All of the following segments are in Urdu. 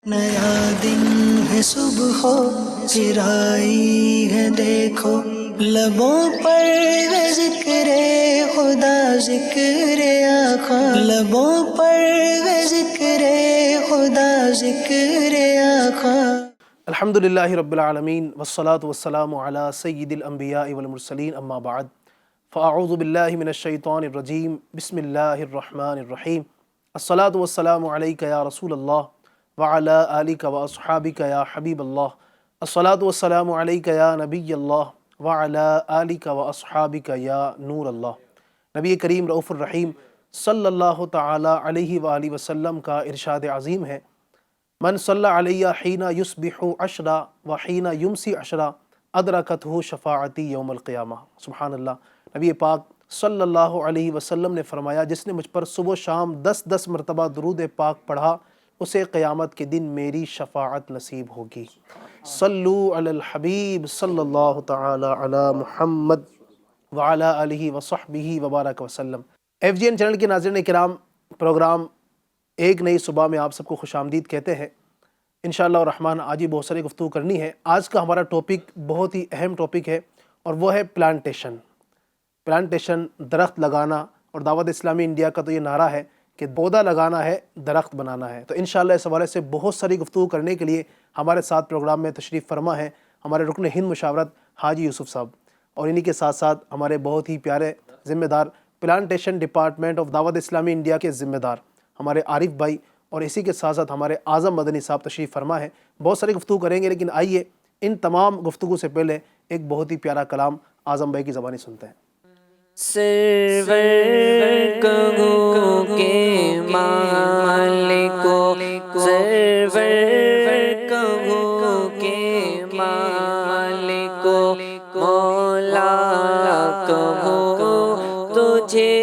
نیا دن ہے صبح پھر آئی ہے دیکھو، لبوں پر ہے ذکر خدا ذکر آقا، لبوں پر ہے ذکر خدا ذکر آقا۔ الحمدللہ رب العالمین والصلاة والسلام علی سید الانبیاء والمرسلین، اما بعد فاعوذ باللہ من الشیطان الرجیم، بسم اللہ الرحمن الرحیم۔ الصلاة والسلام علیک یا رسول اللہ وعلی آلک واصحابک یا حبیب اللہ، الصلاة والسلام علیک یا نبی اللہ وعلی آلک واصحابک یا نور اللہ۔ نبی کریم رؤوف الرحیم صلی اللہ تعالی علیہ وآلہ وسلم کا ارشاد عظیم ہے، من صلی علیہ حین یصبح عشرا وحین یمسی عشرا ادرکتہ شفاعتی یوم القیامہ۔ سبحان اللہ۔ نبی پاک صلی اللہ علیہ وسلم نے فرمایا، جس نے مجھ پر صبح و شام 10 مرتبہ درود پاک پڑھا اسے قیامت کے دن میری شفاعت نصیب ہوگی۔ صلو علی الحبیب صلی اللہ تعالی علی محمد وعلی آلہ وصحبہ وبارک وسلم۔ ایف جی این چینل کے ناظرین کرام، پروگرام ایک نئی صبح میں آپ سب کو خوش آمدید کہتے ہیں۔ انشاءاللہ الرحمن آج ہی بہت ساری گفتگو کرنی ہے۔ آج کا ہمارا ٹاپک بہت ہی اہم ٹاپک ہے اور وہ ہے پلانٹیشن۔ پلانٹیشن، درخت لگانا، اور دعوت اسلامی انڈیا کا تو یہ نعرہ ہے کہ پودا لگانا ہے، درخت بنانا ہے۔ تو انشاءاللہ اس حوالے سے بہت ساری گفتگو کرنے کے لیے ہمارے ساتھ پروگرام میں تشریف فرما ہے ہمارے رکن ہند مشاورت حاجی یوسف صاحب، اور انہی کے ساتھ ساتھ ہمارے بہت ہی پیارے ذمہ دار پلانٹیشن ڈپارٹمنٹ آف دعوت اسلامی انڈیا کے ذمہ دار ہمارے عارف بھائی، اور اسی کے ساتھ ساتھ ہمارے اعظم مدنی صاحب تشریف فرما ہے۔ بہت ساری گفتگو کریں گے، لیکن آئیے ان تمام گفتگو سے پہلے ایک بہت ہی پیارا کلام اعظم بھائی کی زبانی سنتے ہیں۔ سرور کہوں کے مالکو، سرور کہوں کے مالکو، مولا کہوں تجھے،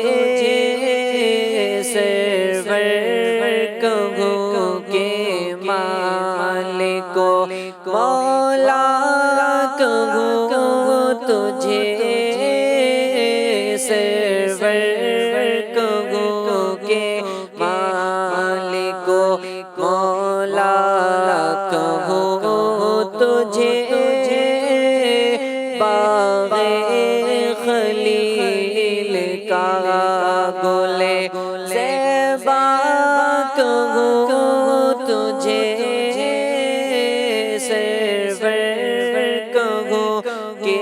سرور کہوں کے مالکو، مولا کہوں تجھے، سرور کہوں کے مالکو، مولا کہوں تجھے، باغ خلیل کا گل زیبا کہوں تجھے، سرور کہوں کے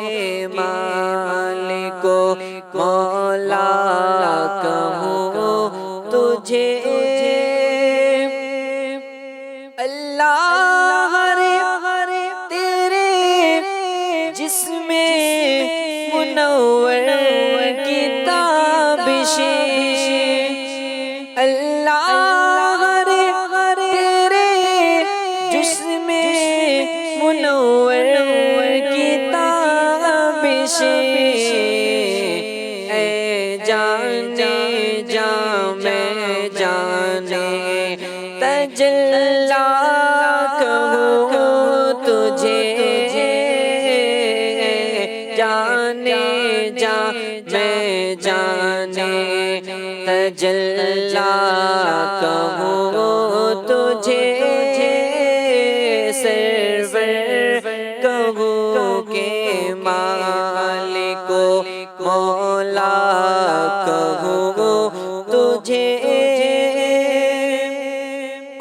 مالکو، مولا کہوں تجھے، اللہ ہرے تیرے جسم منور کی تابشیں، اللہ ہرے تیرے جسم منور کی تابشیں، جانے جا میں جانے تجلا کہوں تجھے، جانے جا میں جانے تجلا کہوں تجھے، سرور کہوں کے مالکو، مولا کہوں تجھے،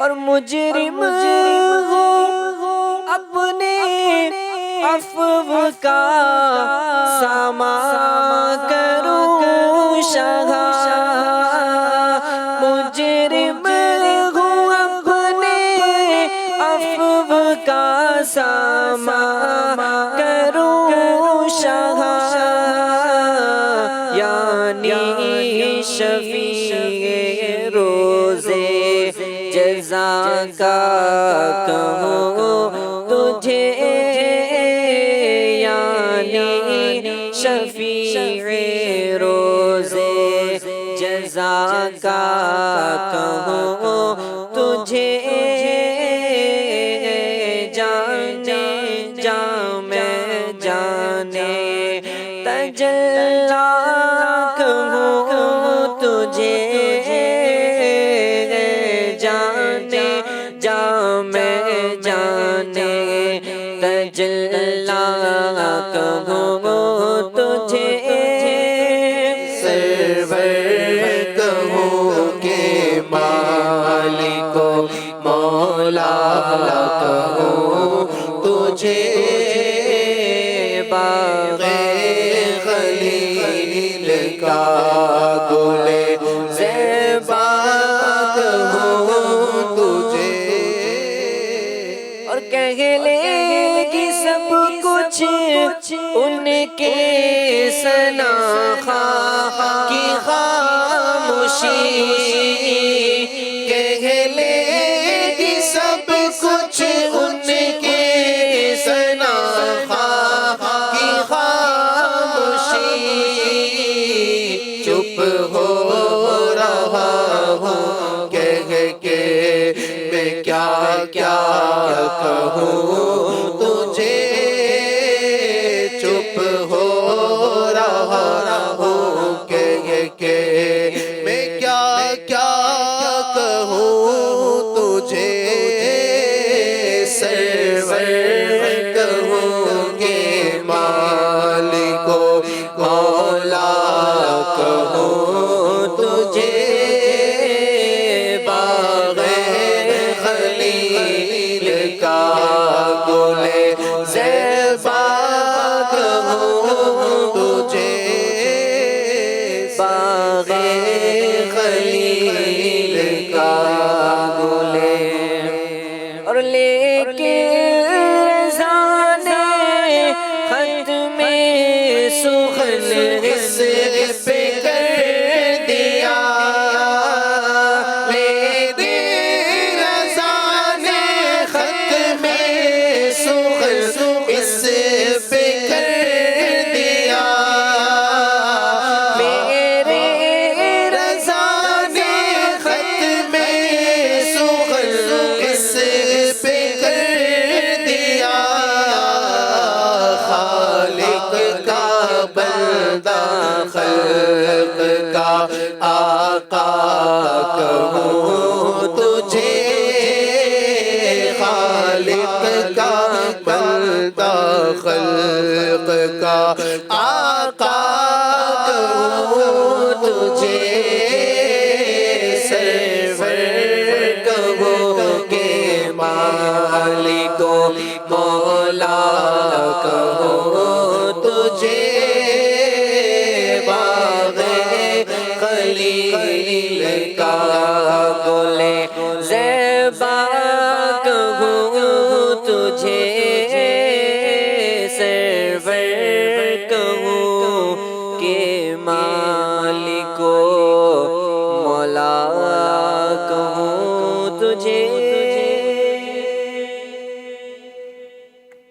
اور مجرم ہوں اپنے عفو کا سامان کروں شاہ، مجرم ہوں اپنے عفو کا سامان کروں شاہ، یعنی شفیع روزے جزا کا کہوں تجھے، یعنی شفیع روزے جزا کا کہوں تجھے، جانے جا میں جانے تجلا کہوں تجھے، جانے جا میں میں جانے تجلا کہوں تجھے سرور کہوں کہ مالک و مولا کہوں تجھے باغ خلیل کا گل زیبا کہوں تجھے اور کہہ لے گی سب کچھ ان کے ثنا کی خاموشی کہہ لے گی سب کچھ ان کے ثنا کی خاموشی چپ ہو رہا ہوں کہہ کے میں کیا کیا کہوں تجھے چپ ہو رہا ہوں کہہ کے میں کیا کیا کہوں تجھے سرور کہوں گے مالک و مولا کہوں تجھے باغ خلیل کا گل زیبا کہوں تجھے باغ خلیل کا گل اور لے کے رضا نے ختم سخن اس پہ کر دیا لے دے رضا نے ختم سخن اس پہ کر دیا میرے رضا نے ختم سخن اس پہ کر دیا خالق کا بندہ خلق کا آقا کہوں تجھے خالق کا بندہ خلق کا آقا کہوں تجھے سرور کہوں کہ مالک و مولا کہوں تجھے باغ خلیل کا گل زیبا کہوں تجھے سرور کہوں کہ مالک و مولا کہوں تجھے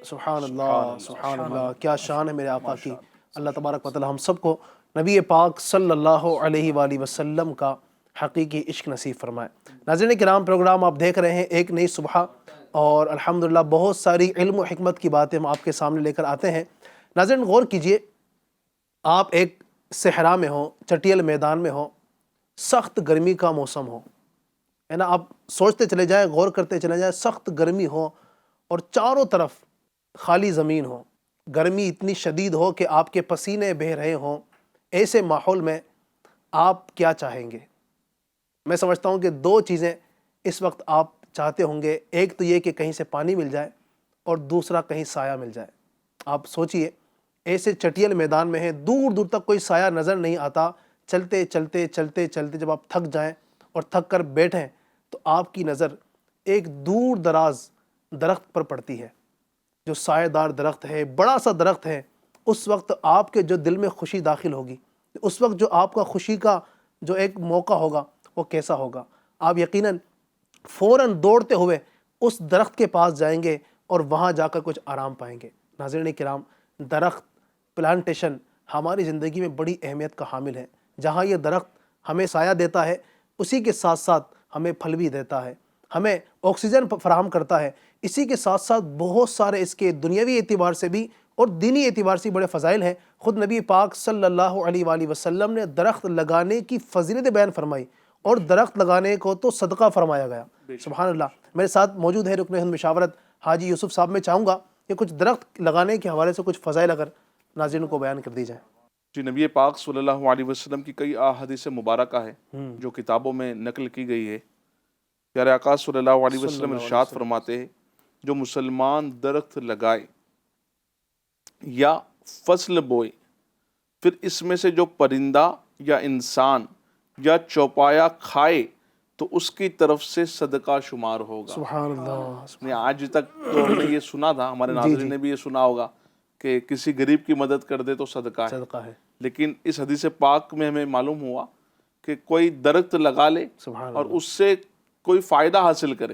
سبحان اللہ سبحان اللہ، کیا شان ہے میرے آقا کی۔ اللہ تبارک و تعالی ہم سب کو نبی پاک صلی اللہ علیہ وآلہ وسلم کا حقیقی عشق نصیب فرمائے۔ ناظرین کرام، پروگرام آپ دیکھ رہے ہیں ایک نئی صبح، اور الحمدللہ بہت ساری علم و حکمت کی باتیں ہم آپ کے سامنے لے کر آتے ہیں۔ ناظرین غور کیجئے، آپ ایک صحرا میں ہوں، چٹیل میدان میں ہوں، سخت گرمی کا موسم ہو، ہے نا، آپ سوچتے چلے جائیں، غور کرتے چلے جائیں، سخت گرمی ہو اور چاروں طرف خالی زمین ہو، گرمی اتنی شدید ہو کہ آپ کے پسینے بہہ رہے ہوں، ایسے ماحول میں آپ کیا چاہیں گے؟ میں سمجھتا ہوں کہ دو چیزیں اس وقت آپ چاہتے ہوں گے، ایک تو یہ کہ کہیں سے پانی مل جائے، اور دوسرا کہیں سایہ مل جائے۔ آپ سوچئے، ایسے چٹیل میدان میں ہیں، دور دور تک کوئی سایہ نظر نہیں آتا، چلتے چلتے چلتے چلتے جب آپ تھک جائیں اور تھک کر بیٹھیں تو آپ کی نظر ایک دور دراز درخت پر پڑتی ہے، جو سایہ دار درخت ہے، بڑا سا درخت ہے۔ اس وقت آپ کے جو دل میں خوشی داخل ہوگی، اس وقت جو آپ کا خوشی کا جو ایک موقع ہوگا وہ کیسا ہوگا؟ آپ یقیناً فوراً دوڑتے ہوئے اس درخت کے پاس جائیں گے اور وہاں جا کر کچھ آرام پائیں گے۔ ناظرین کرام، درخت پلانٹیشن ہماری زندگی میں بڑی اہمیت کا حامل ہے۔ جہاں یہ درخت ہمیں سایہ دیتا ہے، اسی کے ساتھ ساتھ ہمیں پھل بھی دیتا ہے، ہمیں آکسیجن فراہم کرتا ہے، اسی کے ساتھ ساتھ بہت سارے اس کے دنیاوی اعتبار سے بھی اور دینی اعتبار سے بڑے فضائل ہیں۔ خود نبی پاک صلی اللہ علیہ وآلہ وسلم نے درخت لگانے کی فضیلت بیان فرمائی، اور درخت لگانے کو تو صدقہ فرمایا گیا۔ سبحان اللہ. میرے ساتھ موجود ہے رکن ہند مشاورت حاجی یوسف صاحب. میں چاہوں گا کہ کچھ درخت لگانے کے حوالے سے کچھ فضائل اگر ناظرین کو بیان کر دی جائیں. جی، نبی پاک صلی اللہ علیہ وسلم کی کئی احادیث مبارکہ ہے جو کتابوں میں نقل کی گئی ہے. پیارے آقا صلی اللہ علیہ وسلم ارشاد فرماتے ہیں جو مسلمان درخت لگائے یا فصل بوئے پھر اس میں سے جو پرندہ یا انسان یا چوپایا کھائے تو اس کی طرف سے صدقہ شمار ہوگا. سبحان اللہ. نہیں، آج تک تو ہم نے یہ سنا تھا، ہمارے ناظرین نے بھی یہ سنا ہوگا کہ کسی غریب کی مدد کر دے تو صدقہ ہے. صدقہ ہے. لیکن اس حدیث پاک میں ہمیں معلوم ہوا کہ کوئی درخت لگا لے سبحان اور اس سے کوئی فائدہ حاصل کرے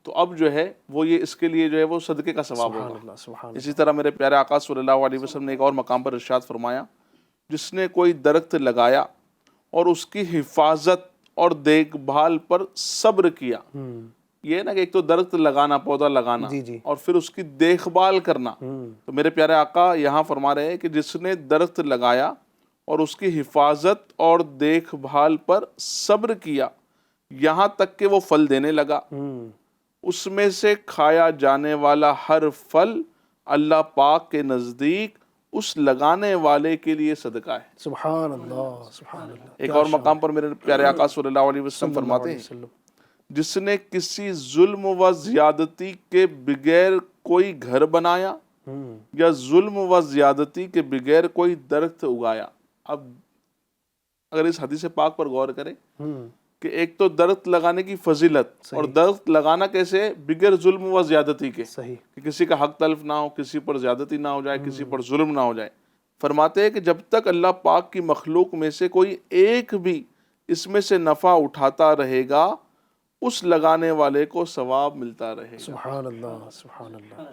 تو اب جو ہے وہ یہ اس کے لیے جو ہے وہ صدقے کا ثواب ہوگا. اللہ. سبحان اسی طرح میرے پیارے آقا صلی اللہ علیہ وسلم نے ایک اور مقام پر ارشاد فرمایا جس نے کوئی درخت لگایا اور اس کی حفاظت اور دیکھ بھال پر صبر کیا. یہ نا کہ ایک تو درخت لگانا، پودا لگانا اور پھر اس کی دیکھ بھال کرنا. تو میرے پیارے آقا یہاں فرما رہے ہیں کہ جس نے درخت لگایا اور اس کی حفاظت اور دیکھ بھال پر صبر کیا یہاں تک کہ وہ پھل دینے لگا، اس میں سے کھایا جانے والا ہر پھل اللہ پاک کے نزدیک اس لگانے والے کے لیے صدقہ ہے. سبحان اللہ. سبحان اللہ. ایک اور مقام پر میرے پیارے آقا صلی اللہ علیہ وسلم فرماتے ہیں جس نے کسی ظلم و زیادتی کے بغیر کوئی گھر بنایا یا ظلم و زیادتی کے بغیر کوئی درخت اگایا. اب اگر اس حدیث پاک پر غور کریں کہ ایک تو درخت لگانے کی فضیلت اور درخت لگانا کیسے بغیر ظلم و زیادتی کے، صحیح کہ کسی کا حق تلف نہ ہو، کسی پر زیادتی نہ ہو جائے، کسی پر ظلم نہ ہو جائے. فرماتے ہیں کہ جب تک اللہ پاک کی مخلوق میں سے کوئی ایک بھی اس میں سے نفع اٹھاتا رہے گا اس لگانے والے کو ثواب ملتا رہے گا. سبحان اللہ. سبحان اللہ.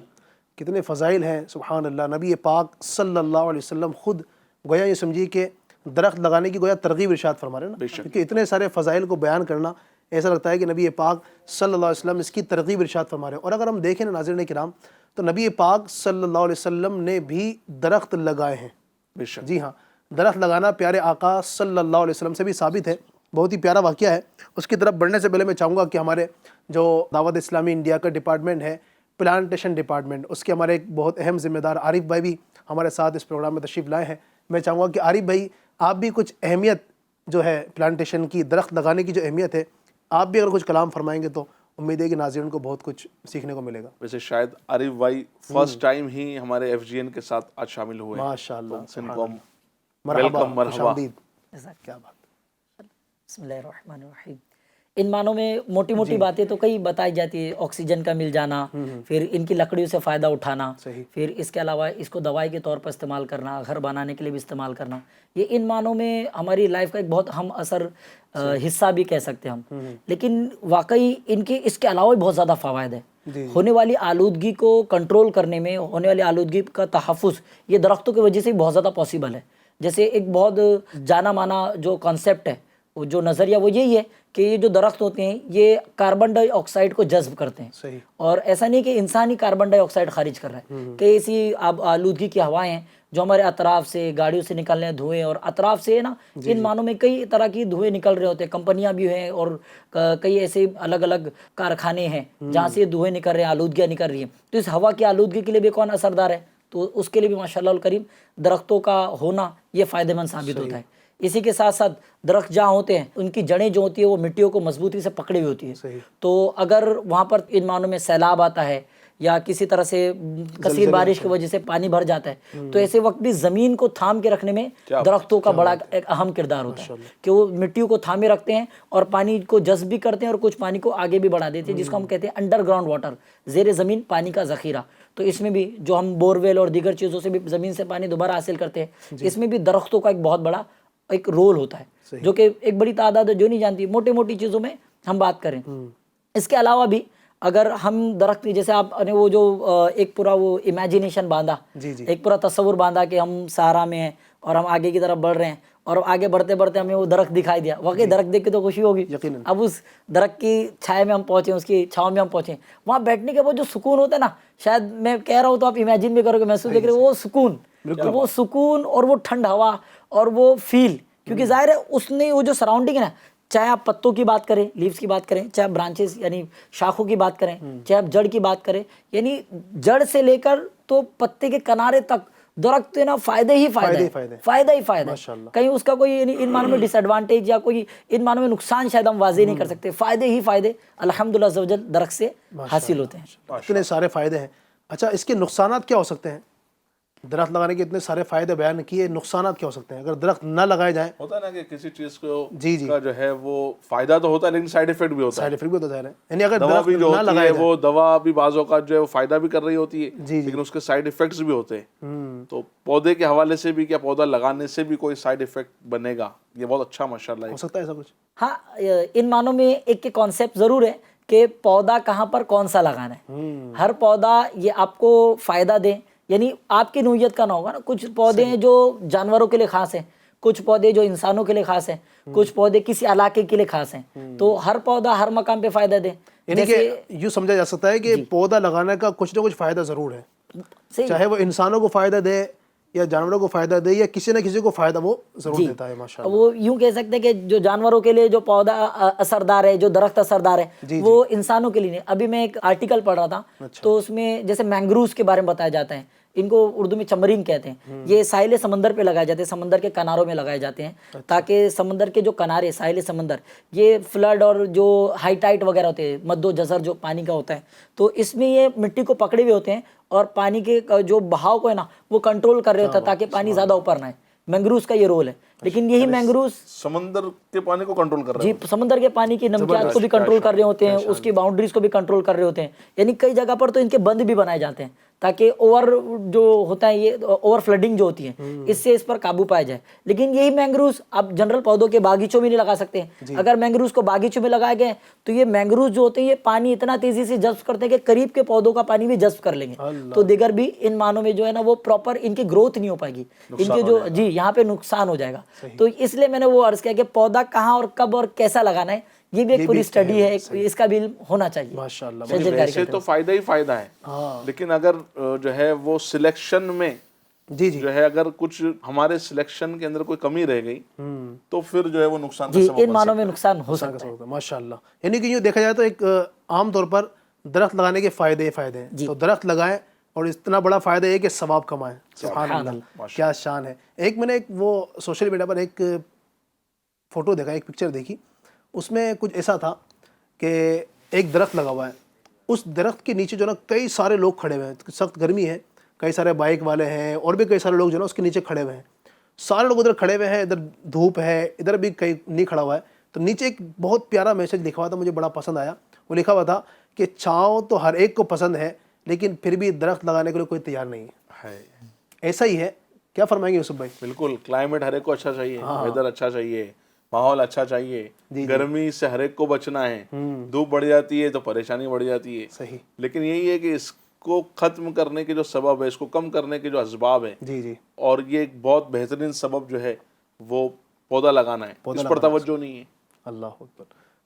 کتنے فضائل ہیں. سبحان اللہ. نبی پاک صلی اللہ علیہ وسلم خود گویا یہ سمجھیے کہ درخت لگانے کی گویا ترغیب ارشاد فرما رہے ہیں نا، کیونکہ اتنے سارے فضائل کو بیان کرنا ایسا لگتا ہے کہ نبی پاک صلی اللہ علیہ وسلم اس کی ترغیب ارشاد فرما رہے ہیں. اور اگر ہم دیکھیں نا ناظرین کرام تو نبی پاک صلی اللہ علیہ وسلم نے بھی درخت لگائے ہیں. بے شک. جی ہاں، درخت لگانا پیارے آقا صلی اللہ علیہ وسلم سے بھی ثابت ہے. بہت ہی پیارا واقعہ ہے. اس کی طرف بڑھنے سے پہلے میں چاہوں گا کہ ہمارے جو دعوت اسلامی انڈیا کا ڈپارٹمنٹ ہے، پلانٹیشن ڈپارٹمنٹ، اس کے ہمارے ایک بہت اہم ذمہ دار عارف بھائی بھی ہمارے ساتھ اس پروگرام میں تشریف لائے ہیں. میں چاہوں گا کہ عارف بھائی آپ بھی کچھ اہمیت جو ہے پلانٹیشن کی، درخت لگانے کی جو اہمیت ہے، آپ بھی اگر کچھ کلام فرمائیں گے تو امید ہے کہ ناظرین کو بہت کچھ سیکھنے کو ملے گا. ویسے شاید عارف بھائی فرسٹ ٹائم ہی ہمارے ایف جی این کے ساتھ آج شامل ہوئے. ماشاء اللہ. ان کو ہم مرحبا. ویلکم، خوش مرحبا. آمدید. کیا بات. بسم اللہ الرحمن الرحیم. ان معنوں میں موٹی موٹی باتیں تو کئی بتائی جاتی ہے، آکسیجن کا مل جانا، پھر ان کی لکڑیوں سے فائدہ اٹھانا، پھر اس کے علاوہ اس کو دوائی کے طور پر استعمال کرنا، گھر بنانے کے لیے بھی استعمال کرنا. یہ ان معنوں میں ہماری لائف کا ایک بہت اہم اثر حصہ بھی کہہ سکتے ہیں ہم. لیکن واقعی ان کے اس کے علاوہ بھی بہت زیادہ فوائد ہیں. ہونے والی آلودگی کو کنٹرول کرنے میں، ہونے والی آلودگی کا تحفظ یہ درختوں کی وجہ سے بہت زیادہ پاسبل ہے. جیسے ایک بہت جانا مانا جو کانسیپٹ ہے، جو نظریہ وہ یہی ہے کہ یہ جو درخت ہوتے ہیں یہ کاربن ڈائی آکسائڈ کو جذب کرتے ہیں. صحیح. اور ایسا نہیں کہ انسان ہی کاربن ڈائی آکسائڈ خارج کر رہا ہے، کہ ایسی آلودگی کی ہوائیں ہیں جو ہمارے اطراف سے، گاڑیوں سے نکلنے ہیں دھوئیں، اور اطراف سے نا ان معنوں میں کئی طرح کی دھوئیں نکل رہے ہوتے ہیں. کمپنیاں بھی ہیں اور کئی ایسے الگ الگ کارخانے ہیں جہاں سے دھوئیں نکل رہے ہیں، آلودگیاں نکل رہی ہیں. تو اس ہوا کی آلودگی کے لیے بھی کون اثردار ہے؟ تو اس کے لیے بھی ماشاء اللہ الکریم درختوں کا ہونا یہ فائدہ مند ثابت ہوتا ہے. اسی کے ساتھ ساتھ درخت جہاں ہوتے ہیں ان کی جڑیں جو ہوتی ہیں وہ مٹیوں کو مضبوطی سے پکڑے ہوئی ہوتی ہے. تو اگر وہاں پر ان معنوں میں سیلاب آتا ہے یا کسی طرح سے کثیر بارش کی وجہ سے پانی بھر جاتا ہے تو ایسے وقت بھی زمین کو تھام کے رکھنے میں درختوں کا بڑا ایک اہم کردار ہوتا ہے کہ وہ مٹیوں کو تھامے رکھتے ہیں اور پانی کو جذب بھی کرتے ہیں اور کچھ پانی کو آگے بھی بڑھا دیتے ہیں، جس کو ہم کہتے ہیں انڈر گراؤنڈ واٹر، زیر زمین پانی کا ذخیرہ. تو اس میں بھی جو ہم بور ویل اور دیگر چیزوں سے بھی زمین سے پانی دوبارہ حاصل کرتے ہیں، اس میں بھی درختوں کا ایک بہت بڑا ایک رول ہوتا ہے جو کہ ایک بڑی تعداد جو نہیں جانتی. موٹی موٹی چیزوں میں ہم بات کریں. اس کے علاوہ بھی اگر ہم درخت جیسے آپ نے وہ جو ایک پورا وہ امیجینیشن باندھا، ایک پورا تصور باندھا کہ ہم صحرا میں ہیں اور ہم آگے کی طرف بڑھ رہے ہیں اور آگے بڑھتے بڑھتے ہمیں وہ درخت دکھائی دیا. واقعی درخت دیکھ کے تو خوشی ہوگی. اب اس درخت کی چھائے میں ہم پہنچے، اس کی چھاؤں میں ہم پہنچے، وہاں بیٹھنے کے بعد جو سکون ہوتا ہے نا، شاید میں کہہ رہا ہوں تو آپ امیجن بھی کرو گے، محسوس دیکھ رہے ہو وہ سکون، وہ سکون اور وہ ٹھنڈ ہوا اور وہ فیل. کیونکہ ظاہر ہے اس نے وہ جو سراؤنڈنگ ہے نا، چاہے آپ پتوں کی بات کریں، لیوز کی بات کریں، چاہے آپ برانچز یعنی شاخوں کی بات کریں، چاہے آپ جڑ کی بات کریں، یعنی جڑ سے لے کر تو پتے کے کنارے تک درخت نا فائدے ہی فائدہ ہے، فائدہ ہی فائدہ ہے. کہیں اس کا کوئی یعنی ان معنوں میں ڈس ایڈوانٹیج یا کوئی ان معنوں میں نقصان شاید ہم واضح نہیں کر سکتے. فائدے ہی فائدے الحمدللہ عز و جل درخت سے حاصل ہوتے ہیں. اتنے سارے فائدے ہیں. اچھا اس کے نقصانات کیا ہو سکتے ہیں؟ درخت لگانے کے اتنے سارے فائدے بیان کیے، نقصانات کیا ہو سکتے ہیں اگر درخت نہ لگائے جائیں؟ ہوتا ہے نا کہ کسی چیز کو کا جو ہے وہ فائدہ تو ہوتا ہے لیکن سائیڈ ایفیکٹ بھی ہوتا ہے. سائیڈ ایفیکٹ بھی ہوتا ہے، یعنی اگر دوا درخت بھی جو نہ ہوتی لگائے ہے جائیں وہ دوا بھی بعض اوقات جو ہے وہ فائدہ بھی کر رہی ہوتی ہے لیکن اس کے سائیڈ ایفیکٹس بھی ہوتے ہیں. تو پودے کے حوالے سے بھی کیا پودا لگانے سے بھی کوئی سائیڈ ایفیکٹ بنے گا؟ یہ بہت اچھا ماشاءاللہ ہو سکتا ہے ایسا کچھ؟ ہاں ان معنوں میں ایک کانسیپٹ ضرور ہے کہ پودا کہاں پر کون سا لگانا ہے. ہر پودا یہ آپ کو فائدہ دے، یعنی آپ کی نوعیت کا نہ ہوگا نا. کچھ پودے ہیں جو جانوروں کے لیے خاص ہیں، کچھ پودے جو انسانوں کے لیے خاص ہیں، کچھ پودے کسی علاقے کے لیے خاص ہیں. تو ہر پودا ہر مقام پہ فائدہ دے. یعنی کہ یوں سمجھا جا سکتا ہے کہ پودا لگانے کا کچھ نہ کچھ فائدہ ضرور ہے، چاہے وہ انسانوں کو فائدہ دے یا جانوروں کو فائدہ دے یا کسی نہ کسی کو فائدہ وہ ضرور دیتا ہے. ماشاءاللہ وہ یوں کہہ سکتے ہیں کہ جو جانوروں کے لیے جو پودا اثردار ہے، جو درخت اثردار ہے، وہ انسانوں کے لیے نہیں. ابھی میں ایک آرٹیکل پڑھ رہا تھا تو اس میں جیسے مینگروز کے بارے میں بتایا جاتا ہے. ان کو اردو میں چمرین کہتے ہیں. یہ ساحل سمندر پہ لگائے جاتے ہیں، سمندر کے کناروں میں لگائے جاتے ہیں تاکہ سمندر کے جو کنارے ساحل سمندر یہ فلڈ اور جو ہائی ٹائٹ وغیرہ ہوتے ہیں، مد و جزر جو پانی کا ہوتا ہے، تو اس میں یہ مٹی کو پکڑے ہوئے ہوتے ہیں اور پانی کے جو بہاؤ کو ہے نا وہ کنٹرول کر رہے ہوتا ہے تاکہ پانی زیادہ اوپر نہ آئے. مینگروز کا یہ رول ہے. لیکن یہی مینگروز سمندر کے پانی کو کنٹرول کر رہے جی سمندر کے پانی کی نمکیات کو بھی کنٹرول کر رہے ہوتے ہیں، اس کی باؤنڈریز کو بھی کنٹرول کر رہے ہوتے ہیں. یعنی کئی جگہ پر تو ان کے بند بھی بنائے جاتے ہیں تاکہ اوور جو ہوتا ہے یہ اوور فلڈنگ جو ہوتی ہے اس سے اس پر قابو پایا جائے. لیکن یہی مینگروز آپ جنرل پودوں کے باغیچوں میں نہیں لگا سکتے. اگر مینگروز کو باغیچوں میں لگائے گئے تو یہ مینگروز جو ہوتے ہیں یہ پانی اتنا تیزی سے جذب کرتے ہیں کہ قریب کے پودوں کا پانی بھی جذب کر لیں گے. تو دیگر بھی ان معنوں میں جو ہے نا وہ پراپر ان کی گروتھ نہیں ہو پائے گی، ان کے جو جی یہاں پہ نقصان ہو جائے گا. تو اس لیے میں نے وہ عرض کیا کہ پودا کہاں اور کب اور کیسا لگانا ہے یہ بھی ایک پوری اسٹڈی ہے، اس کا بھی علم ہونا چاہیے. ماشاءاللہ. ویسے تو فائدہ ہی فائدہ ہے لیکن اگر جو ہے وہ سلیکشن میں جو ہے اگر کچھ ہمارے سلیکشن کے اندر کوئی کمی رہ گئی تو پھر جو ہے وہ نقصان کا سبب ان معنوں میں نقصان ہو سکتا ہے. ماشاءاللہ. یعنی کہ یوں دیکھا جائے تو ایک عام طور پر درخت لگانے کے فائدے ہیں. تو درخت لگائیں اور اتنا بڑا فائدہ ہے کہ ثواب کمائیں. سبحان اللہ، کیا شان ہے. ایک میں نے ایک وہ سوشل میڈیا پر ایک فوٹو دیکھا، ایک پکچر دیکھی، اس میں کچھ ایسا تھا کہ ایک درخت لگا ہوا ہے، اس درخت کے نیچے جو نا کئی سارے لوگ کھڑے ہوئے ہیں. سخت گرمی ہے، کئی سارے بائک والے ہیں اور بھی کئی سارے لوگ جو نا اس کے نیچے کھڑے ہوئے ہیں. سارے لوگ ادھر کھڑے ہوئے ہیں، ادھر دھوپ ہے، ادھر بھی کہیں نہیں کھڑا ہوا ہے. تو نیچے ایک بہت پیارا میسج لکھا ہوا تھا، مجھے بڑا پسند آیا. وہ لکھا ہوا تھا کہ چھاؤں تو ہر ایک کو پسند ہے لیکن پھر بھی درخت لگانے کے لیے کوئی تیار نہیں ہے. ایسا ہی ہے. کیا فرمائیں گے یوسف بھائی؟ بالکل. کلائمیٹ ہر ایک کو اچھا چاہیے، ویدر اچھا چاہیے، ماحول اچھا چاہیے. گرمی سے ہر ایک کو بچنا ہے. دھوپ بڑھ جاتی ہے تو پریشانی بڑھ جاتی ہے. صحیح. لیکن یہی ہے کہ اس کو ختم کرنے کے جو سبب ہے، اس کو کم کرنے کے جو اسباب ہیں، اور یہ ایک بہت بہترین سبب جو ہے وہ پودا لگانا ہے. اس پر توجہ نہیں ہے. اللہ اکبر.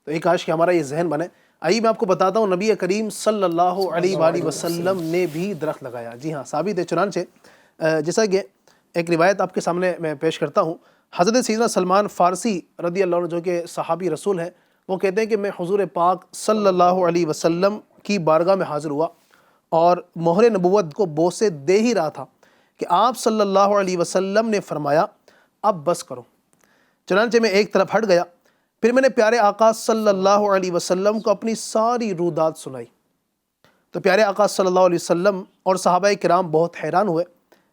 تو ایک کاش کہ ہمارا یہ ذہن بنے. آئیے میں آپ کو بتاتا ہوں نبی کریم صلی اللہ علیہ وآلہ وسلم نے بھی درخت لگایا. جی ہاں ثابت ہے. چنانچہ جیسا کہ ایک روایت آپ کے سامنے میں پیش کرتا ہوں. حضرت سیدنا سلمان فارسی رضی اللہ عنہ جو کہ صحابی رسول ہیں، وہ کہتے ہیں کہ میں حضور پاک صلی اللہ علیہ وسلم کی بارگاہ میں حاضر ہوا اور مہر نبوت کو بوسے دے ہی رہا تھا کہ آپ صلی اللہ علیہ وسلم نے فرمایا اب بس کرو. چنانچہ میں ایک طرف ہٹ گیا. پھر میں نے پیارے آقا صلی اللہ علیہ وسلم کو اپنی ساری رودات سنائی تو پیارے آقا صلی اللہ علیہ وسلم اور صحابہ کرام بہت حیران ہوئے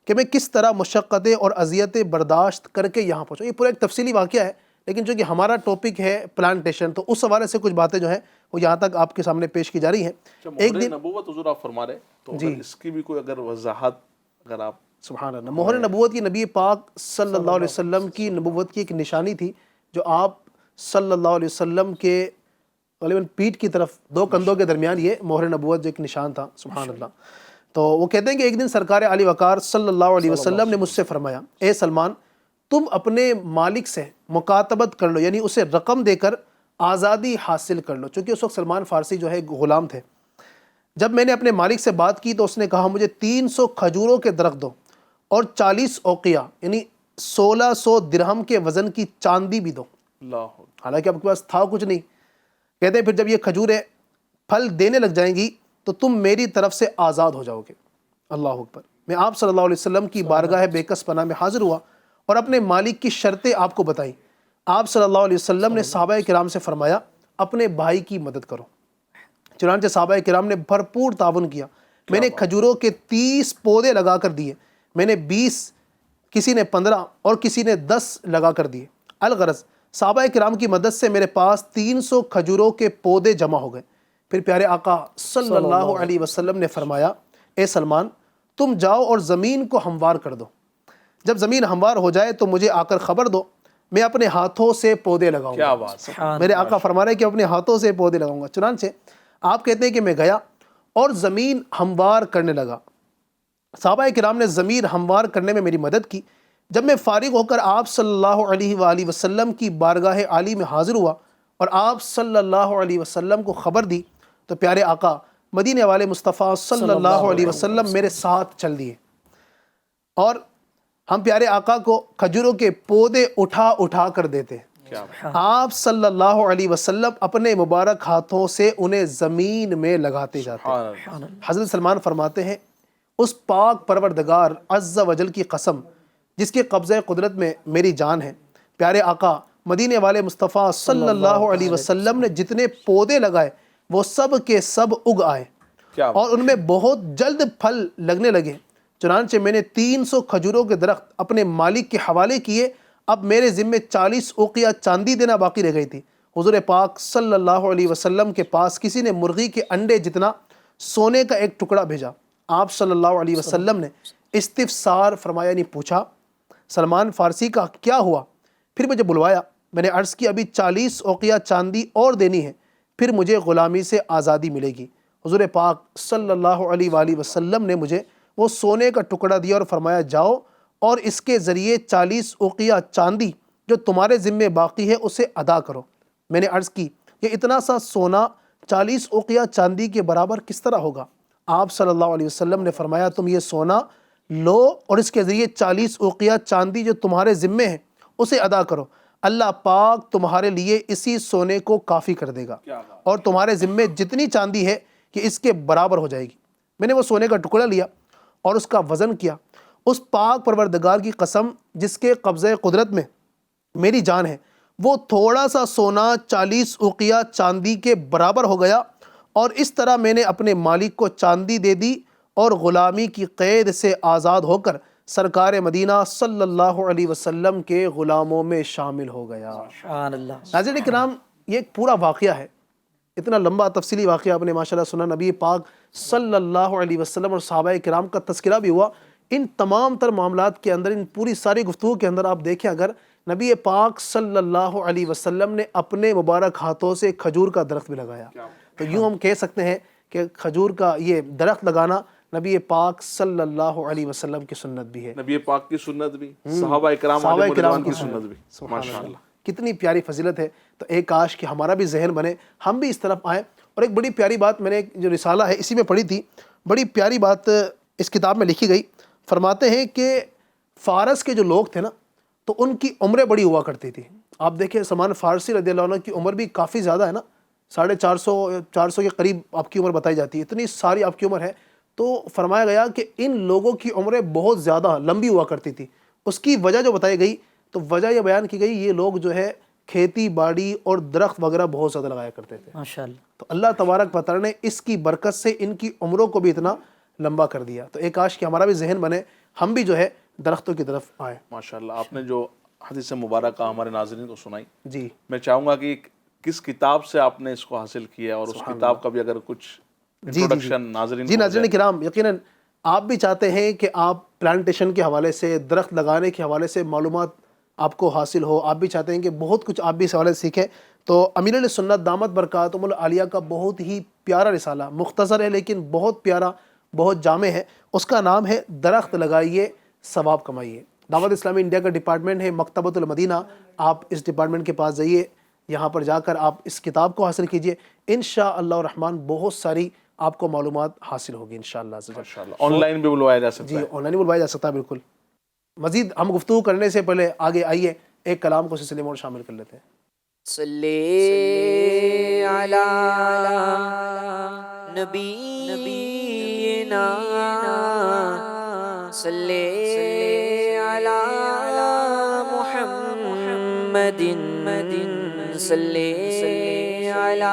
کہ میں کس طرح مشقتیں اور اذیتیں برداشت کر کے یہاں پہنچا. یہ پورا ایک تفصیلی واقعہ ہے لیکن جو کہ ہمارا ٹاپک ہے پلانٹیشن، تو اس حوالے سے کچھ باتیں جو ہیں وہ یہاں تک آپ کے سامنے پیش کی جا رہی ہیں. ایک دن نبوت حضور آپ فرما رہے تو اس کی بھی کوئی اگر وضاحت اگر آپ. سبحان اللہ. مہر نبوت کی نبی پاک صلی اللہ علیہ وسلم کی نبوت کی ایک نشانی تھی جو آپ صلی اللہ علیہ وسلم کے غالباً پیٹھ کی طرف دو کندھوں کے درمیان یہ مہر نبوت جو ایک نشان تھا. سبحان اللہ. تو وہ کہتے ہیں کہ ایک دن سرکار علی وقار صلی اللہ علیہ وسلم نے مجھ سے فرمایا اے سلمان تم اپنے مالک سے مکاتبت کر لو، یعنی اسے رقم دے کر آزادی حاصل کر لو. چونکہ اس وقت سلمان فارسی جو ہے غلام تھے. جب میں نے اپنے مالک سے بات کی تو اس نے کہا مجھے 300 کھجوروں کے درخت دو اور 40 اوقیہ یعنی 1600 درہم کے وزن کی چاندی بھی دو. اللہ حالانکہ آپ کے پاس تھا کچھ نہیں. کہتے ہیں پھر جب یہ کھجوریں پھل دینے لگ جائیں گی تو تم میری طرف سے آزاد ہو جاؤ گے. اللہ اکبر. میں آپ صلی اللہ علیہ وسلم کی بارگاہ بے کس پناہ میں حاضر ہوا اور اپنے مالک کی شرطیں آپ کو بتائیں. آپ صلی اللہ علیہ وسلم نے صحابہ کرام سے فرمایا اپنے بھائی کی مدد کرو. چنانچہ صحابہ کرام نے بھرپور تعاون کیا. میں نے کھجوروں کے 30 پودے لگا کر دیے. میں نے 20، کسی نے 15 اور کسی نے 10 لگا کر دیے. الغرض صحابہ کرام کی مدد سے میرے پاس 300 کھجوروں کے پودے جمع ہو گئے. پھر پیارے آقا صلی اللہ علیہ وسلم نے فرمایا اے سلمان تم جاؤ اور زمین کو ہموار کر دو. جب زمین ہموار ہو جائے تو مجھے آ کر خبر دو، میں اپنے ہاتھوں سے پودے لگاؤں گا. کیا بات ہے. میرے آقا فرما رہے ہیں کہ اپنے ہاتھوں سے پودے لگاؤں گا. چنانچہ آپ کہتے ہیں کہ میں گیا اور زمین ہموار کرنے لگا. صحابہ کرام نے زمین ہموار کرنے میں میری مدد کی. جب میں فارغ ہو کر آپ صلی اللہ علیہ وآلہ وسلم کی بارگاہ عالی میں حاضر ہوا اور آپ صلی اللہ علیہ وسلم کو خبر دی تو پیارے آقا مدینے والے مصطفیٰ صلی اللہ علیہ وسلم میرے ساتھ چل دیے اور ہم پیارے آقا کو کھجوروں کے پودے اٹھا اٹھا کر دیتے. آپ صلی اللہ علیہ وسلم اپنے مبارک ہاتھوں سے انہیں زمین میں لگاتے جاتے. حضرت سلمان فرماتے ہیں اس پاک پروردگار عز و جل کی قسم جس کے قبضہ قدرت میں میری جان ہے، پیارے آقا مدینے والے مصطفیٰ صلی اللہ علیہ وسلم نے جتنے پودے لگائے وہ سب کے سب اگ آئے اور ان میں بہت جلد پھل لگنے لگے. چنانچہ میں نے 300 کھجوروں کے درخت اپنے مالک کے حوالے کیے. اب میرے ذمے 40 اوقیہ چاندی دینا باقی رہ گئی تھی. حضور پاک صلی اللہ علیہ وسلم کے پاس کسی نے مرغی کے انڈے جتنا سونے کا ایک ٹکڑا بھیجا. آپ صلی اللہ علیہ وسلم نے استفسار فرمایا، نہیں پوچھا سلمان فارسی کا کیا ہوا؟ پھر مجھے بلوایا. میں نے عرض کی ابھی 40 اوقیہ چاندی اور دینی ہے، پھر مجھے غلامی سے آزادی ملے گی. حضور پاک صلی اللہ علیہ وآلہ وسلم نے مجھے وہ سونے کا ٹکڑا دیا اور فرمایا جاؤ اور اس کے ذریعے 40 اوقیہ چاندی جو تمہارے ذمے باقی ہے اسے ادا کرو. میں نے عرض کی یہ اتنا سا سونا 40 اوقیہ چاندی کے برابر کس طرح ہوگا؟ آپ صلی اللہ علیہ وسلم نے فرمایا تم یہ سونا لو اور اس کے ذریعے 40 اوقیہ چاندی جو تمہارے ذمے ہے اسے ادا کرو. اللہ پاک تمہارے لیے اسی سونے کو کافی کر دے گا اور تمہارے ذمے جتنی چاندی ہے کہ اس کے برابر ہو جائے گی. میں نے وہ سونے کا ٹکڑا لیا اور اس کا وزن کیا. اس پاک پروردگار کی قسم جس کے قبضہ قدرت میں میری جان ہے، وہ تھوڑا سا سونا 40 اوقیہ چاندی کے برابر ہو گیا اور اس طرح میں نے اپنے مالک کو چاندی دے دی اور غلامی کی قید سے آزاد ہو کر سرکار مدینہ صلی اللہ علیہ وسلم کے غلاموں میں شامل ہو گیا. سبحان اللہ. ناظرین کرام یہ ایک پورا واقعہ ہے، اتنا لمبا تفصیلی واقعہ آپ نے ماشاءاللہ سنا. نبی پاک صلی اللہ علیہ وسلم اور صحابہ کرام کا تذکرہ بھی ہوا. ان تمام تر معاملات کے اندر، ان پوری ساری گفتگو کے اندر آپ دیکھیں اگر نبی پاک صلی اللہ علیہ وسلم نے اپنے مبارک ہاتھوں سے کھجور کا درخت بھی لگایا، تو یوں ہم کہہ سکتے ہیں کہ کھجور کا یہ درخت لگانا نبی پاک صلی اللہ علیہ وسلم کی سنت بھی ہے، نبی پاک کی سنت بھی، صحابہ کرام کی سنت بھی. ماشاءاللہ کتنی پیاری فضیلت ہے. تو ایک کاش کہ ہمارا بھی ذہن بنے، ہم بھی اس طرف آئیں. اور ایک بڑی پیاری بات میں نے جو رسالہ ہے اسی میں پڑھی تھی، بڑی پیاری بات اس کتاب میں لکھی گئی. فرماتے ہیں کہ فارس کے جو لوگ تھے نا تو ان کی عمریں بڑی ہوا کرتی تھی. آپ دیکھیں سلمان فارسی رضی اللہ عنہ کی عمر بھی کافی زیادہ ہے نا، 450 کے قریب آپ کی عمر بتائی جاتی ہے، اتنی ساری آپ کی عمر ہے. تو فرمایا گیا کہ ان لوگوں کی عمریں بہت زیادہ لمبی ہوا کرتی تھی. اس کی وجہ جو بتائی گئی تو وجہ یہ بیان کی گئی یہ لوگ جو ہے کھیتی باڑی اور درخت وغیرہ بہت زیادہ لگایا کرتے تھے. ماشاءاللہ. تو اللہ تبارک و تعالی نے اس کی برکت سے ان کی عمروں کو بھی اتنا لمبا کر دیا. تو ایک کاش کہ ہمارا بھی ذہن بنے، ہم بھی جو ہے درختوں کی طرف آئیں. ماشاءاللہ آپ نے جو حدیث مبارکہ ہمارے ناظرین کو سنائی، جی میں چاہوں گا کہ کس کتاب سے آپ نے اس کو حاصل کیا اور اس کتاب کا بھی اگر کچھ انٹروڈکشن ناظرین جی ناظرین کرام، یقیناً آپ بھی چاہتے ہیں کہ آپ پلانٹیشن کے حوالے سے، درخت لگانے کے حوالے سے معلومات آپ کو حاصل ہو، آپ بھی چاہتے ہیں کہ بہت کچھ آپ بھی اس حوالے سے سیکھیں، تو امیر علیہ سنت دامت برکاتہم العالیہ کا بہت ہی پیارا رسالہ، مختصر ہے لیکن بہت پیارا، بہت جامع ہے. اس کا نام ہے درخت لگائیے ثواب کمائیے. دعوت اسلامی انڈیا کا ڈپارٹمنٹ ہے مکتبۃ المدینہ، آپ اس ڈپارٹمنٹ کے پاس جائیے، یہاں پر جا کر آپ اس کتاب کو حاصل کیجئے. انشاءاللہ الرحمن بہت ساری آپ کو معلومات حاصل ہوگی انشاءاللہ. آن لائن بھی بلوایا جا سکتا ہے. جی آن لائن بلوایا جا سکتا ہے بالکل. مزید ہم گفتگو کرنے سے پہلے آگے آئیے ایک کلام کو سلسلے میں اور شامل کر لیتے ہیں. صلی علی نبینا صلی علی محمد صلی علی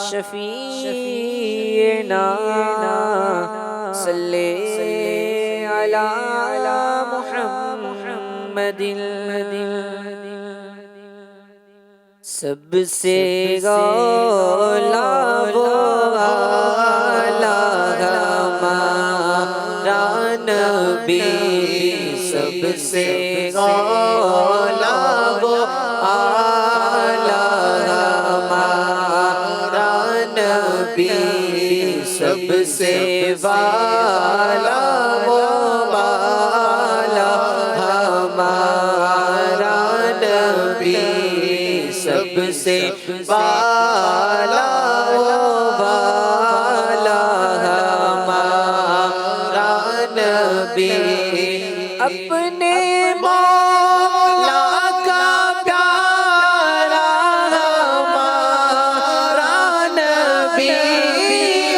شفیعنا صلی علی محمد سب سے اولا وہ اعلیٰ ہمارا نبی سب سے اولا وہ اعلیٰ ہمارا نبی سب سے والا وہ اعلیٰ ہمارا نبی سب سے والا ہمارا نبی اپنے مولا کا پیارا ہمارا نبی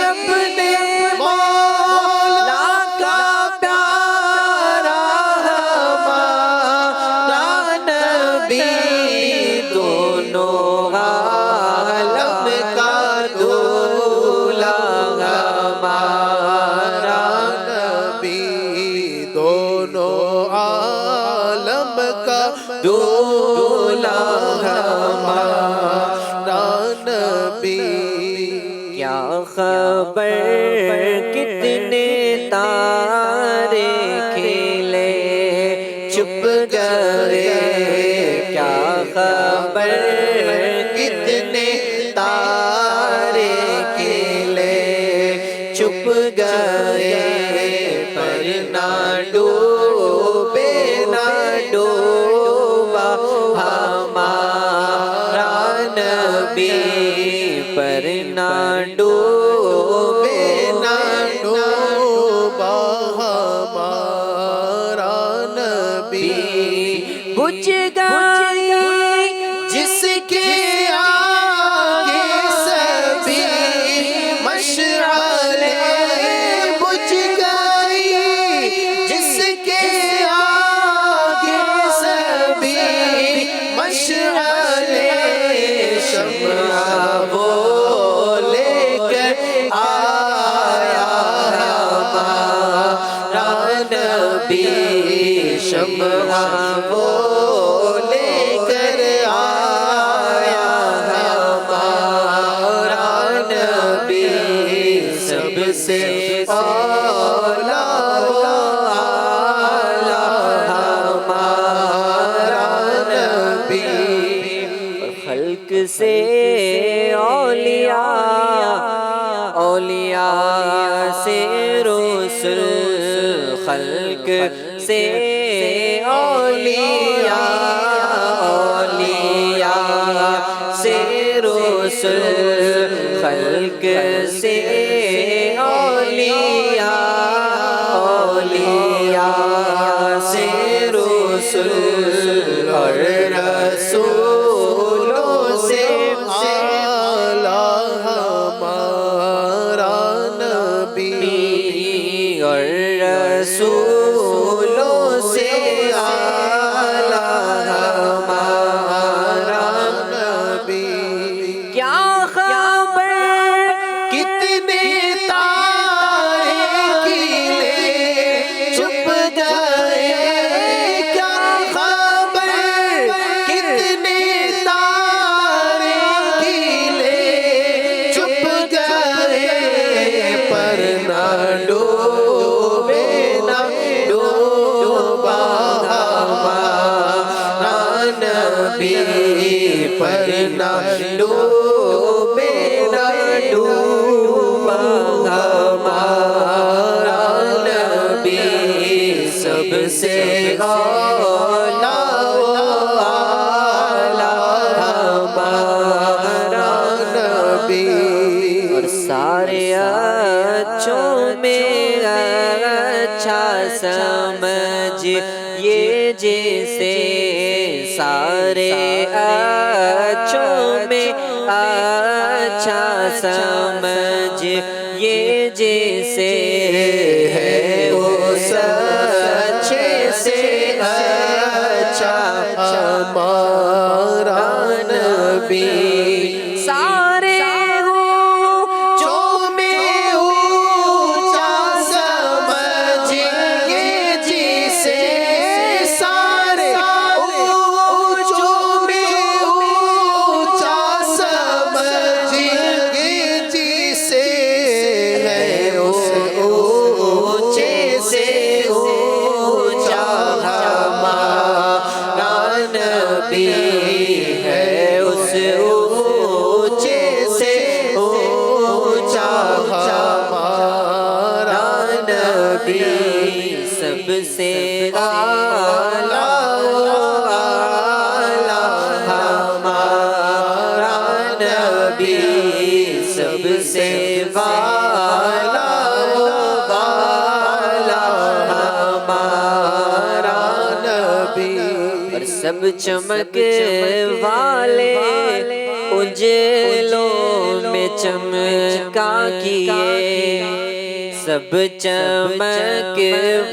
اپنے مولا کا پیارا ہمارا نبی دونوں عالم کا دولا ہمارا نبی دونوں عالم کا دولا ہمارا نبی کیا خبر کتنے تارے کھلے چھپ گئے کیا خبر کتنے تارے کھلے چھپ گئے پر نہ ڈوبے نہ ڈوبا ہمارا نبی پر نہ ڈوبے نہ ڈوبا ہمارا نبی بجھ گئی جس کے آگے سبھی مشعلیں بجھ گئی جس کے آگے سبھی مشعلیں شمع وہ لے کر آیا ہمارا نبی شمع وہ لے کر آیا ہمارا نبی سب سے اولا ہمارا نبی خلق سے اولیاء اولیاء سے رسل خلق سے اولیاء اولیاء سے رسل خلق سے اولیاء اولیاء سے رسل اور رسولوں سے اعلیٰ ہمارا نبی اور رسولوں سے اعلیٰ ہمارا نبی کیا خبر کتنے تارے کھلے چھپ گئے کیا خبر کتنے تارے کھلے چھپ گئے پر نہ ڈوبے نہ ڈوبا ہمارا نبی پر نہ ڈوبے نہ ڈوبا ہمارا نبی سب سے اولا ہمارا نبی اور سارے اچھوں میں اچھا سمجھ یہ جیسے سارے سمجھیے جیسے ہے اس اچھے سے اچھا ہمارا نبی سارے اونچوں میں اونچا سمجھیے جسے سارے اونچوں میں اونچا سمجھیے جسے ہے اس اونچے سے اونچا ہمارا نبی ہے اس اونچے سے اونچا ہمارا نبی سب سے اعلیٰ ہمارا نبی سب سے اعلیٰ ہمارا نبی اور سب چمک والے اجلوں میں چمکا کیے سب چمک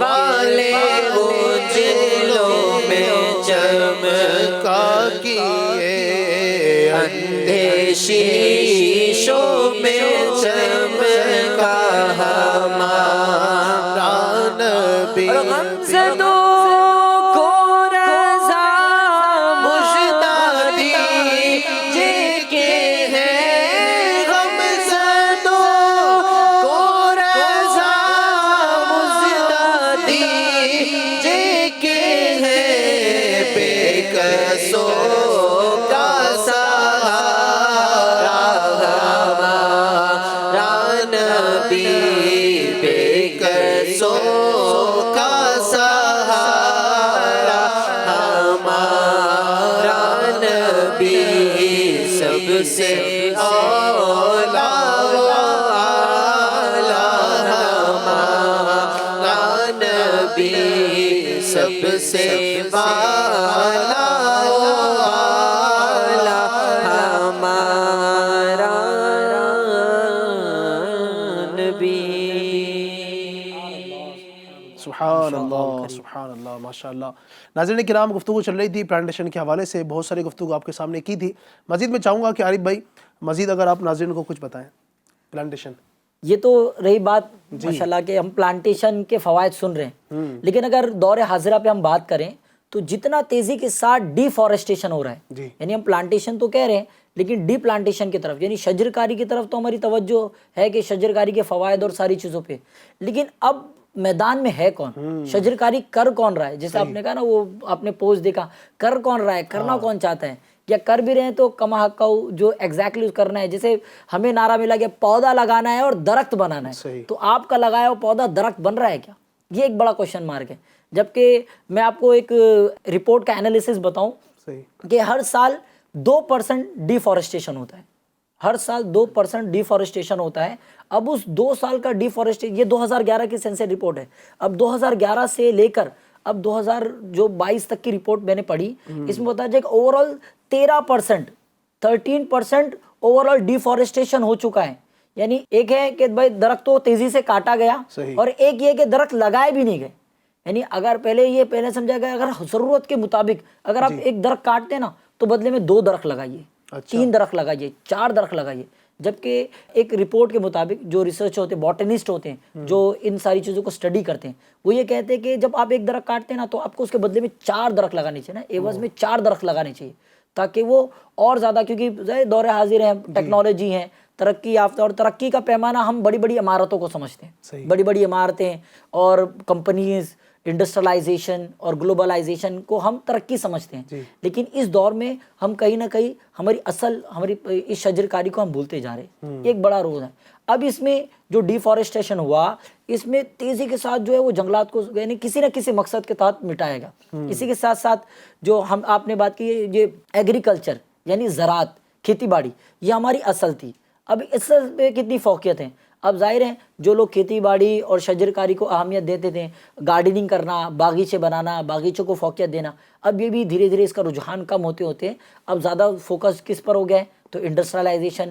والے اجلوں میں چمکا کیے اندھے شیشوں میں چمکا ہمارا نبی غمزدوں کو رضا مژدہ دیجیے کہ ہے غمزدوں کو رضا مژدہ دیجیے کہ ہے بے کسوں کا سہارا ہمارا نبی بے کسوں کا سہارا ہمارا نبی سب سے ہمارا نبی سب سے ہمارا نبی سبحان اللہ سبحان اللہ ماشاء اللہ. ناظرین کرام گفتگو چل رہی تھی پلانٹیشن کے حوالے سے، بہت ساری گفتگو آپ کے سامنے کی تھی. مزید میں چاہوں گا کہ عارف بھائی مزید اگر آپ ناظرین کو کچھ بتائیں پلانٹیشن. یہ تو رہی بات ماشاءاللہ کہ ہم پلانٹیشن کے فوائد سن رہے ہیں، لیکن اگر دور حاضرہ پہ ہم بات کریں تو جتنا تیزی کے ساتھ ڈی فارسٹیشن ہو رہا ہے، یعنی ہم پلانٹیشن تو کہہ رہے ہیں لیکن ڈی پلانٹیشن کی طرف یعنی شجرکاری کی طرف تو ہماری توجہ ہے کہ شجرکاری کے فوائد اور ساری چیزوں پہ، لیکن اب میدان میں ہے کون؟ شجرکاری کر کون رہا ہے؟ جیسے آپ نے کہا نا، وہ آپ نے پوسٹ دیکھا، کر کون رہا ہے، کرنا کون چاہتا ہے، یا کر بھی رہے ہیں تو کما حق جو ایگزیکٹلی کرنا ہے. جیسے ہمیں نعرہ ملا کہ پودا لگانا ہے اور درخت بنانا ہے، تو آپ کا لگایا ہوا پودا درخت بن رہا ہے کیا؟ یہ ایک بڑا کوشچن مارک ہے. جبکہ میں آپ کو ایک رپورٹ کا انالیسس بتاؤں کہ ہر سال 2% ڈیفارسٹیشن ہوتا ہے، ہر سال 2% ڈیفارسٹیشن ہوتا ہے. اب اس 2 سال کا ڈیفارسٹیشن، یہ 2011 کی سینسس رپورٹ ہے، اب 2011 سے لے کر اب 2022 تک کی رپورٹ میں نے پڑھی، اس میں بتایا جائے کہ overall 13% overall deforestation ہو چکا ہے. یعنی ایک ہے کہ بھائی درخت تو تیزی سے کاٹا گیا، اور ایک یہ کہ درخت لگائے بھی نہیں گئے. یعنی اگر پہلے سمجھا گیا اگر ضرورت کے مطابق اگر آپ ایک درخت کاٹتے نا تو بدلے میں 2 درخت لگائیے، 3 درخت لگائیے، 4 درخت لگائیے. جبکہ ایک رپورٹ کے مطابق جو ریسرچ ہوتے ہیں، باٹنسٹ ہوتے ہیں جو ان ساری چیزوں کو اسٹڈی کرتے ہیں، وہ یہ کہتے ہیں کہ جب آپ ایک درخت کاٹتے ہیں نا تو آپ کو اس کے بدلے میں 4 درخت لگانے چاہیے نا، ایوز میں 4 درخت لگانے چاہیے، تاکہ وہ اور زیادہ، کیونکہ دور حاضر ہے، ٹیکنالوجی ہے، ترقی یافتہ، اور ترقی کا پیمانہ ہم بڑی بڑی عمارتوں کو سمجھتے ہیں، بڑی بڑی عمارتیں اور کمپنیز، انڈسٹریلائزیشن اور گلوبلائزیشن کو ہم ترقی سمجھتے ہیں. لیکن اس دور میں ہم کہیں نہ کہیں ہماری اس شجرکاری کو ہم بھولتے جا رہے ہیں. ایک بڑا رول ہے. اب اس میں جو ڈیفارسٹیشن ہوا، اس میں تیزی کے ساتھ جو ہے وہ جنگلات کو یعنی کسی نہ کسی مقصد کے تحت مٹائے گا. اسی کے ساتھ ساتھ جو آپ نے بات کی، یہ ایگریکلچر یعنی زراعت، کھیتی باڑی، یہ ہماری اصل تھی. اب اس پہ کتنی فوقیت ہیں. اب ظاہر ہے جو لوگ کھیتی باڑی اور شجرکاری کو اہمیت دیتے تھے، گارڈننگ کرنا، باغیچے بنانا، باغیچوں کو فوقیت دینا، اب یہ بھی دھیرے دھیرے اس کا رجحان کم ہوتے ہوتے اب زیادہ فوکس کس پر ہو گیا ہے؟ تو انڈسٹریلائزیشن،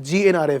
GNRF,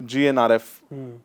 GNRF,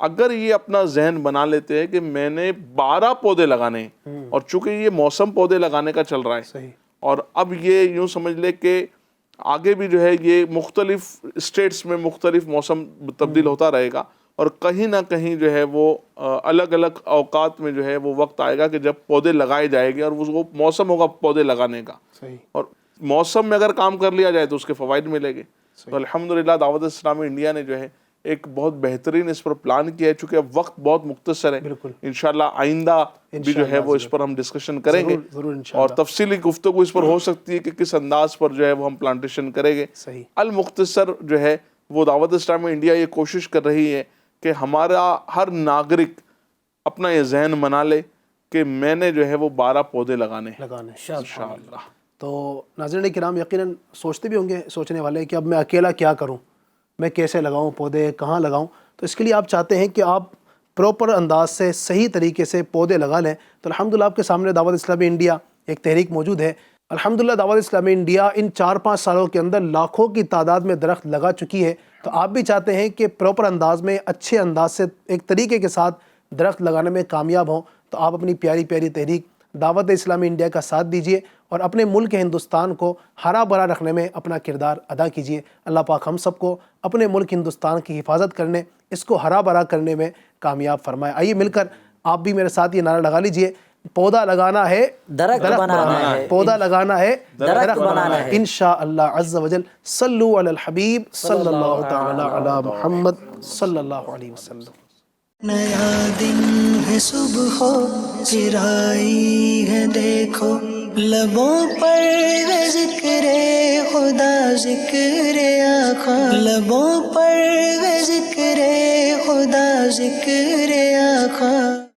اگر یہ اپنا ذہن بنا لیتے ہیں کہ میں نے 12 پودے لگانے ہیں، اور چونکہ یہ موسم پودے لگانے کا چل رہا ہے، صحیح، اور اب یہ یوں سمجھ لے کہ آگے بھی جو ہے یہ مختلف اسٹیٹس میں مختلف موسم تبدیل ہوتا رہے گا، اور کہیں نہ کہیں جو ہے وہ الگ الگ اوقات میں جو ہے وہ وقت آئے گا کہ جب پودے لگائے جائیں گے، اور وہ موسم ہوگا پودے لگانے کا، صحیح، اور موسم میں اگر کام کر لیا جائے تو اس کے فوائد ملیں گے۔ تو الحمدللہ دعوت اسلامی انڈیا نے جو ہے ایک بہت بہترین اس پر پلان کیا ہے، چونکہ اب وقت بہت مختصر ہے، بالکل، انشاءاللہ آئندہ بھی جو ہے وہ اس پر ہم ڈسکشن کریں گے، ضرور انشاءاللہ، اور تفصیلی گفتگو اس پر ہو سکتی ہے کہ کس انداز پر جو ہے وہ ہم پلانٹیشن کریں گے۔ صحیح، المختصر جو ہے وہ دعوت اسلامی انڈیا یہ کوشش کر رہی ہے کہ ہمارا ہر ناگرک اپنا یہ ذہن بنا لے کہ میں نے جو ہے وہ 12 پودے لگانے ہیں انشاءاللہ۔ تو ناظرین کرام یقیناً سوچتے بھی ہوں گے سوچنے والے کہ اب میں اکیلا کیا کروں، میں کیسے لگاؤں پودے، کہاں لگاؤں؟ تو اس کے لیے آپ چاہتے ہیں کہ آپ پراپر انداز سے صحیح طریقے سے پودے لگا لیں، تو الحمدللہ آپ کے سامنے دعوت اسلامی انڈیا ایک تحریک موجود ہے۔ الحمدللہ دعوت اسلامی انڈیا ان 4-5 سالوں کے اندر لاکھوں کی تعداد میں درخت لگا چکی ہے، تو آپ بھی چاہتے ہیں کہ پراپر انداز میں اچھے انداز سے ایک طریقے کے ساتھ درخت لگانے میں کامیاب ہوں، تو آپ اپنی پیاری پیاری تحریک دعوت اسلامی انڈیا کا ساتھ دیجئے اور اپنے ملک ہندوستان کو ہرا بھرا رکھنے میں اپنا کردار ادا کیجئے۔ اللہ پاک ہم سب کو اپنے ملک ہندوستان کی حفاظت کرنے، اس کو ہرا بھرا کرنے میں کامیاب فرمائے۔ آئیے مل کر آپ بھی میرے ساتھ یہ نعرہ لگا لیجئے، پودا لگانا ہے درخت بنانا ہے، پودا لگانا ہے درخت بنانا ہے، انشاءاللہ عز وجل۔ صلو علی الحبیب صلی اللہ تعالی علی محمد صلی اللہ علیہ وسلم۔ نیا دن ہے صبح پھر آئی ہے دیکھو، لبوں پر ہے ذکر خدا ذکر آقا، لبوں پر ہے ذکر خدا ذکر آقا۔